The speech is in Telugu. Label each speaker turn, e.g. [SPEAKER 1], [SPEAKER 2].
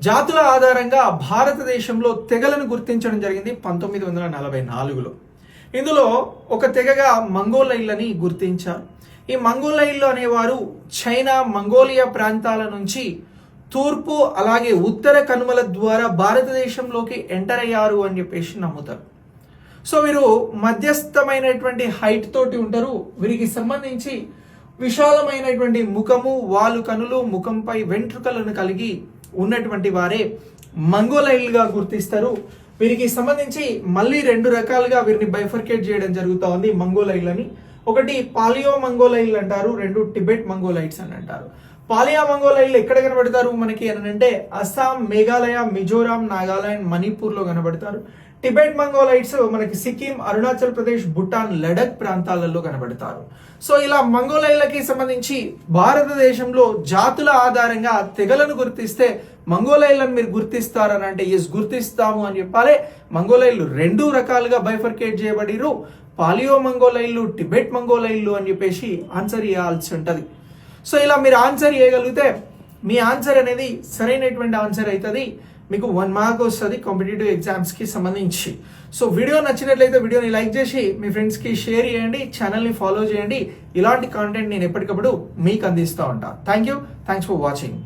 [SPEAKER 1] జాతుల ఆధారంగా భారతదేశంలో తెగలను గుర్తించడం జరిగింది 1944లో. ఇందులో ఒక తెగగా మంగోలైళ్ళని గుర్తించారు. ఈ మంగోలైళ్ళు అనేవారు చైనా, మంగోలియా ప్రాంతాల నుంచి తూర్పు అలాగే ఉత్తర కనుమల ద్వారా భారతదేశంలోకి ఎంటర్ అయ్యారు అని చెప్పేసి నమ్ముతారు. సో వీరు మధ్యస్థమైనటువంటి హైట్ తోటి ఉంటారు. వీరికి సంబంధించి విశాలమైనటువంటి ముఖము, వాలు కనులు, ముఖంపై వెంట్రుకలను కలిగి ఉన్నటువంటి వారే మంగోలైల్గా గుర్తిస్తారు. వీరికి సంబంధించి మళ్ళీ 2 రకాలుగా వీరిని బైఫర్కేట్ చేయడం జరుగుతూ ఉంది మంగోలైళ్ళని. ఒకటి పాలియో మంగోలైల్ అంటారు, 2 టిబెట్ మంగోలైట్స్ అని అంటారు. పాలియా మంగోలైళ్ళు ఎక్కడ కనబడతారు మనకి అని అంటే అస్సాం, మేఘాలయ, మిజోరాం, నాగాలాండ్, మణిపూర్ లో కనబడతారు. టిబెట్ మంగోలైట్స్ మనకి సిక్కిం, అరుణాచల్ ప్రదేశ్, భూటాన్, లడక్ ప్రాంతాలలో కనబడతారు. సో ఇలా మంగోలైళ్ళకి సంబంధించి భారతదేశంలో జాతుల ఆధారంగా తెగలను గుర్తిస్తే మంగోలైళ్ళను మీరు గుర్తిస్తారని అంటే ఎస్ గుర్తిస్తాము అని చెప్పాలి. మంగోలైళ్ళు 2 రకాలుగా బైఫర్కేట్ చేయబడిరు. పాలియో మంగోలైళ్ళు, టిబెట్ మంగోలైళ్ళు అని చెప్పేసి ఆన్సర్ ఇవ్వాల్సి ఉంటుంది. సో ఇలా మీరు ఆన్సర్ చేయగలిగితే మీ ఆన్సర్ అనేది సరైనటువంటి ఆన్సర్ అవుతుంది. మీకు 1 మార్క్ వస్తుంది కాంపిటేటివ్ ఎగ్జామ్స్కి సంబంధించి. సో వీడియో నచ్చినట్లయితే వీడియోని లైక్ చేసి మీ ఫ్రెండ్స్కి షేర్ చేయండి, ఛానల్ని ఫాలో చేయండి. ఇలాంటి కాంటెంట్ నేను ఎప్పటికప్పుడు మీకు అందిస్తూ ఉంటాను. Thanks for watching.